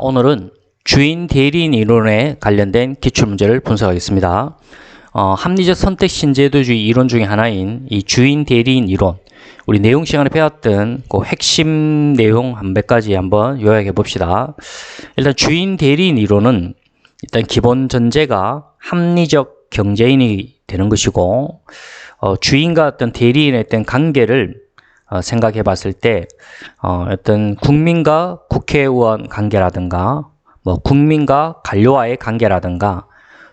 오늘은 주인 대리인 이론에 관련된 기출문제를 분석하겠습니다. 합리적 선택 신제도주의 이론 중에 하나인 이 주인 대리인 이론, 우리 내용 시간에 배웠던 그 핵심 내용 한 몇 가지 한번 요약해 봅시다. 일단 주인 대리인 이론은 일단 기본 전제가 합리적 경제인이 되는 것이고, 주인과 어떤 대리인의 어떤 관계를 생각해 봤을 때 어떤 국민과 국회의원 관계라든가 뭐 국민과 관료와의 관계라든가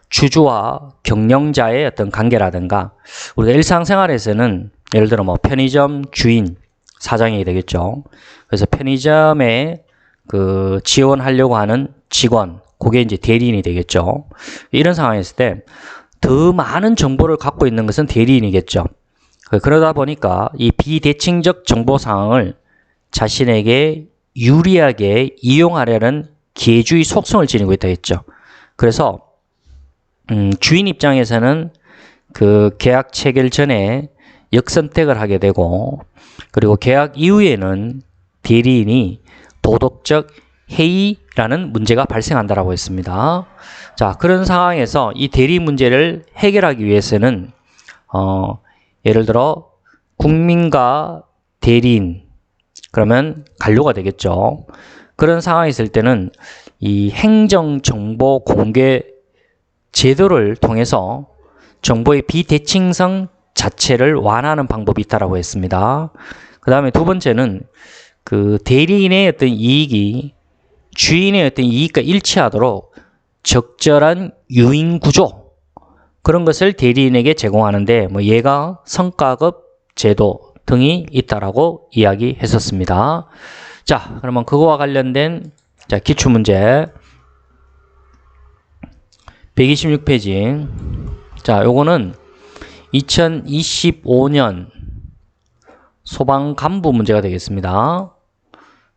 주주와 경영자의 어떤 관계라든가, 우리가 일상생활에서는 예를 들어 뭐 편의점 주인 사장이 되겠죠. 그래서 편의점에 그 지원하려고 하는 직원, 그게 이제 대리인이 되겠죠. 이런 상황이었을 때 더 많은 정보를 갖고 있는 것은 대리인이겠죠. 그러다 보니까 이 비대칭적 정보 상황을 자신에게 유리하게 이용하려는 기회주의 속성을 지니고 있다 했죠. 그래서 주인 입장에서는 그 계약 체결 전에 역선택을 하게 되고, 그리고 계약 이후에는 대리인이 도덕적 해이라는 문제가 발생한다라고 했습니다. 자, 그런 상황에서 이 대리 문제를 해결하기 위해서는 예를 들어 국민과 대리인, 그러면 관료가 되겠죠. 그런 상황이 있을 때는 이 행정정보 공개 제도를 통해서 정보의 비대칭성 자체를 완화하는 방법이 있다고 했습니다. 그 다음에 두 번째는 그 대리인의 어떤 이익이 주인의 어떤 이익과 일치하도록 적절한 유인 구조, 그런 것을 대리인에게 제공하는데 뭐 얘가 성과급 제도 등이 있다라고 이야기했었습니다. 자, 그러면 그거와 관련된 기출문제 126페이지. 자, 요거는 2025년 소방간부 문제가 되겠습니다.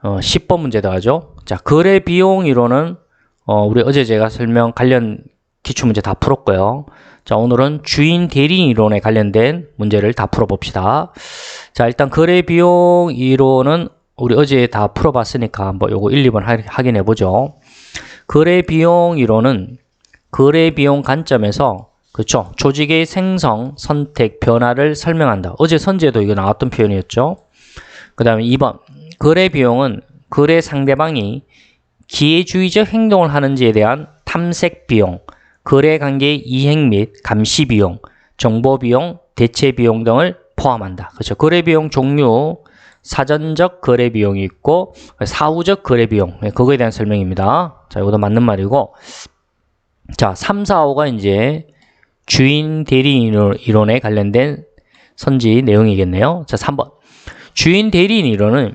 10번 문제다 하죠. 자, 거래 비용 이론은 우리 어제 제가 관련 기출문제 다 풀었고요. 자, 오늘은 주인 대리인 이론에 관련된 문제를 다 풀어봅시다. 자, 일단 거래 비용 이론은 우리 어제 다 풀어봤으니까 한번 요거 1, 2번 확인해 보죠. 거래 비용 이론은 거래 비용 관점에서, 그렇죠, 조직의 생성, 선택, 변화를 설명한다. 어제 선제도 이거 나왔던 표현이었죠. 그 다음에 2번, 거래 비용은 거래 상대방이 기회주의적 행동을 하는지에 대한 탐색 비용, 거래 관계의 이행 및 감시 비용, 정보 비용, 대체 비용 등을 포함한다. 그렇죠. 거래 비용 종류, 사전적 거래 비용이 있고 사후적 거래 비용, 그거에 대한 설명입니다. 자, 이것도 맞는 말이고. 자, 3, 4, 5가 이제 주인 대리인 이론에 관련된 선지 내용이겠네요. 자, 3번. 주인 대리인 이론은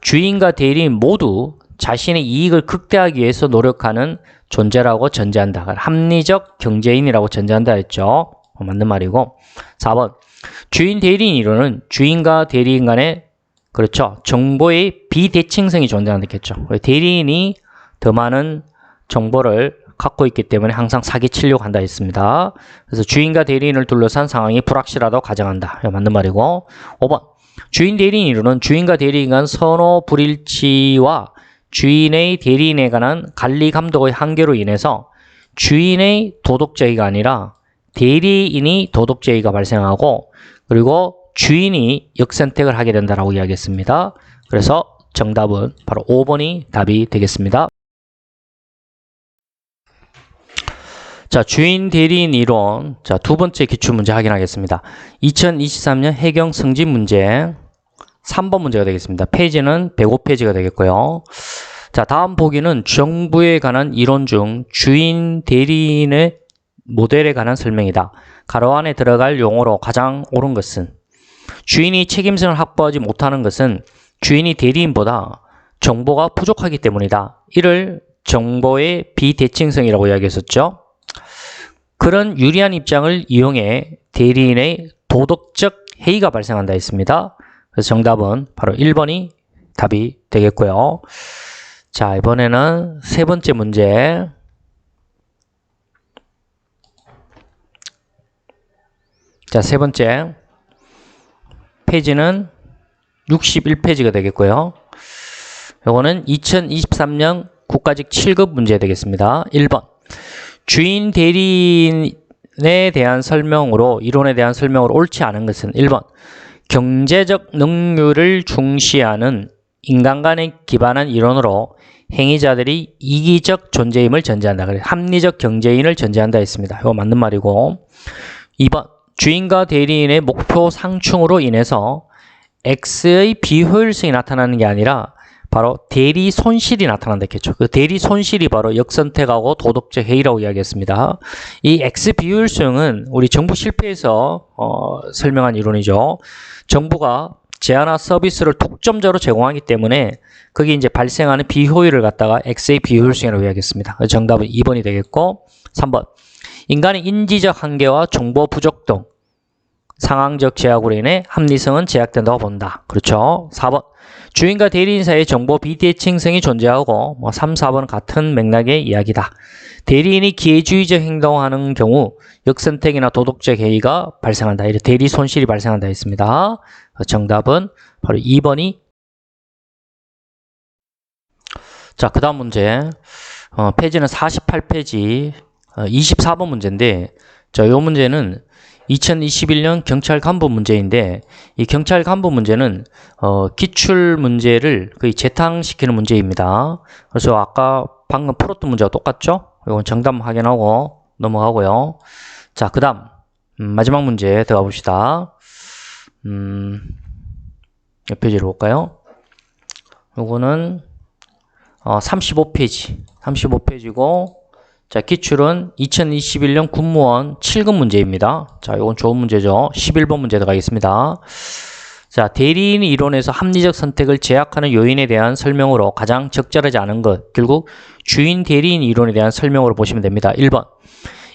주인과 대리인 모두 자신의 이익을 극대화하기 위해서 노력하는 존재라고 전제한다. 합리적 경제인이라고 전제한다 했죠. 맞는 말이고. 4번. 주인 대리인 이론은 주인과 대리인 간의, 그렇죠, 정보의 비대칭성이 존재한다 했겠죠. 대리인이 더 많은 정보를 갖고 있기 때문에 항상 사기치려고 한다 했습니다. 그래서 주인과 대리인을 둘러싼 상황이 불확실하다고 가정한다. 맞는 말이고. 5번. 주인 대리인 이론은 주인과 대리인 간 선호 불일치와 주인의 대리인에 관한 관리 감독의 한계로 인해서 주인의 도덕제의가 아니라 대리인이 도덕제의가 발생하고, 그리고 주인이 역선택을 하게 된다라고 이야기했습니다. 그래서 정답은 바로 5번이 답이 되겠습니다. 자, 주인 대리인 이론. 자, 두 번째 기출문제 확인하겠습니다. 2023년 해경 승진 문제 3번 문제가 되겠습니다. 페이지는 105페이지가 되겠고요. 자, 다음 보기는 정부에 관한 이론 중 주인 대리인의 모델에 관한 설명이다. 가로 안에 들어갈 용어로 가장 옳은 것은, 주인이 책임성을 확보하지 못하는 것은 주인이 대리인보다 정보가 부족하기 때문이다. 이를 정보의 비대칭성이라고 이야기했었죠. 그런 유리한 입장을 이용해 대리인의 도덕적 해이가 발생한다 했습니다. 그래서 정답은 바로 1번이 답이 되겠고요. 자, 이번에는 세 번째 문제. 자, 세 번째 페이지는 61페이지가 되겠고요. 요거는 2023년 국가직 7급 문제 되겠습니다. 1번. 주인 대리인에 대한 설명으로, 이론에 대한 설명으로 옳지 않은 것은 1번. 경제적 능률을 중시하는 인간관에 기반한 이론으로 행위자들이 이기적 존재임을 전제한다. 그래, 합리적 경제인을 전제한다 했습니다. 이거 맞는 말이고. 2번. 주인과 대리인의 목표 상충으로 인해서 X의 비효율성이 나타나는 게 아니라 바로 대리 손실이 나타난다 했겠죠. 그 대리 손실이 바로 역선택하고 도덕적 해이라고 이야기했습니다. 이 X 비효율성은 우리 정부 실패에서 설명한 이론이죠. 정부가 제한화 서비스를 독점적으로 제공하기 때문에 거기 이제 발생하는 비효율을 갖다가 X의 비효율성이라고 이야기했습니다. 정답은 2번이 되겠고, 3번. 인간의 인지적 한계와 정보 부족 등 상황적 제약으로 인해 합리성은 제약된다고 본다. 그렇죠. 4번. 주인과 대리인 사이의 정보 비대칭성이 존재하고 3, 4번은 같은 맥락의 이야기다. 대리인이 기회주의적 행동하는 경우 역선택이나 도덕적 해이가 발생한다. 이렇게 대리 손실이 발생한다 했습니다. 정답은 바로 2번이. 자, 그 다음 문제. 페이지는 48페이지 24번 문제인데, 자, 이 문제는 2021년 경찰 간부 문제인데, 이 경찰 간부 문제는 기출 문제를 거의 재탕시키는 문제입니다. 그래서 아까 방금 풀었던 문제와 똑같죠? 이건 정답 확인하고 넘어가고요. 자, 그 다음 마지막 문제 들어가 봅시다. 몇 페이지로 볼까요? 요거는 35페이지고, 자, 기출은 2021년 군무원 7급 문제입니다. 자, 이건 좋은 문제죠. 11번 문제 들어가겠습니다. 자, 대리인 이론에서 합리적 선택을 제약하는 요인에 대한 설명으로 가장 적절하지 않은 것, 결국 주인 대리인 이론에 대한 설명으로 보시면 됩니다. 1번.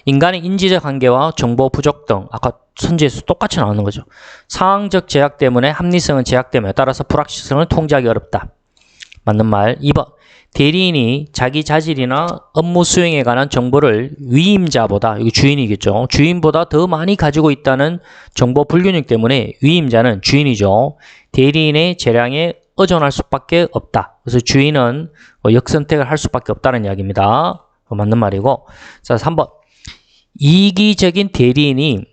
인간의 인지적 한계와 정보 부족 등, 아까 선지에서 똑같이 나오는 거죠. 상황적 제약 때문에 합리성은 제약되며 따라서 불확실성을 통제하기 어렵다. 맞는 말. 2번. 대리인이 자기 자질이나 업무 수행에 관한 정보를 위임자보다, 이거 주인이겠죠. 주인보다 더 많이 가지고 있다는 정보 불균형 때문에 위임자는 주인이죠. 대리인의 재량에 의존할 수밖에 없다. 그래서 주인은 역선택을 할 수밖에 없다는 이야기입니다. 맞는 말이고. 자, 3번. 이기적인 대리인이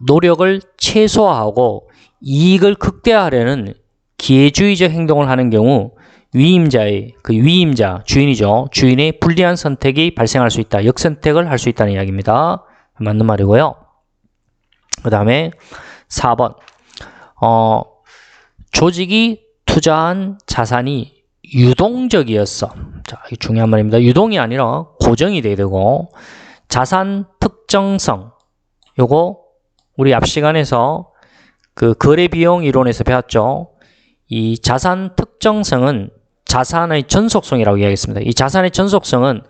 노력을 최소화하고 이익을 극대화하려는 기회주의적 행동을 하는 경우 위임자의, 그 위임자, 주인이죠. 주인의 불리한 선택이 발생할 수 있다. 역선택을 할 수 있다는 이야기입니다. 맞는 말이고요. 그 다음에 4번. 조직이 투자한 자산이 유동적이었어. 자, 이게 중요한 말입니다. 유동이 아니라 고정이 돼야 되고, 자산 특정성. 요거 우리 앞 시간에서 그 거래 비용 이론에서 배웠죠. 이 자산 특정성은 자산의 전속성이라고 이야기했습니다. 이 자산의 전속성은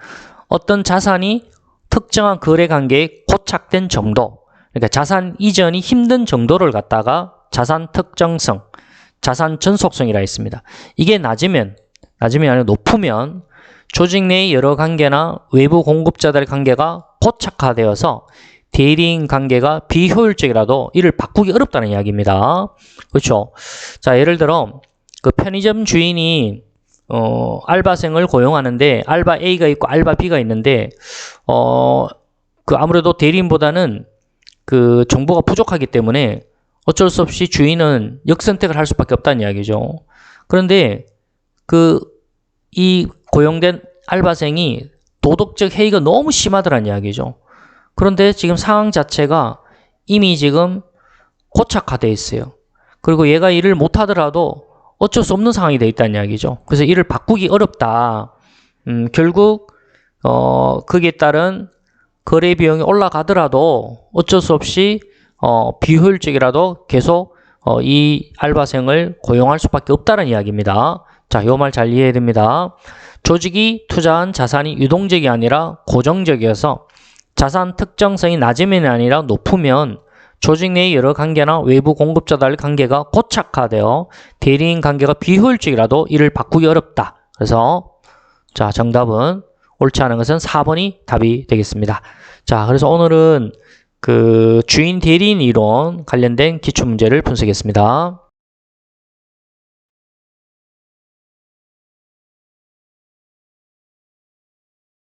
어떤 자산이 특정한 거래 관계에 고착된 정도, 그러니까 자산 이전이 힘든 정도를 갖다가 자산 특정성, 자산 전속성이라 했습니다. 이게 낮으면 아니라 높으면 조직 내의 여러 관계나 외부 공급자들의 관계가 고착화되어서 대리인 관계가 비효율적이라도 이를 바꾸기 어렵다는 이야기입니다. 그렇죠? 자, 예를 들어 그 편의점 주인이 알바생을 고용하는데 알바 A가 있고 알바 B가 있는데 그 아무래도 대리인보다는 그 정보가 부족하기 때문에 어쩔 수 없이 주인은 역선택을 할 수밖에 없다는 이야기죠. 그런데 이 고용된 알바생이 도덕적 해이가 너무 심하더란 이야기죠. 그런데 지금 상황 자체가 이미 지금 고착화되어 있어요. 그리고 얘가 일을 못하더라도 어쩔 수 없는 상황이 되어 있다는 이야기죠. 그래서 이를 바꾸기 어렵다. 결국 거기에 따른 거래 비용이 올라가더라도 어쩔 수 없이 비효율적이라도 계속 이 알바생을 고용할 수밖에 없다는 이야기입니다. 자, 요 말 잘 이해해야 됩니다. 조직이 투자한 자산이 유동적이 아니라 고정적이어서 자산 특정성이 낮으면 아니라 높으면 조직 내의 여러 관계나 외부 공급자들 관계가 고착화되어 대리인 관계가 비효율적이라도 이를 바꾸기 어렵다. 그래서 자, 정답은 옳지 않은 것은 4번이 답이 되겠습니다. 자, 그래서 오늘은 그 주인 대리인 이론 관련된 기출문제를 분석했습니다.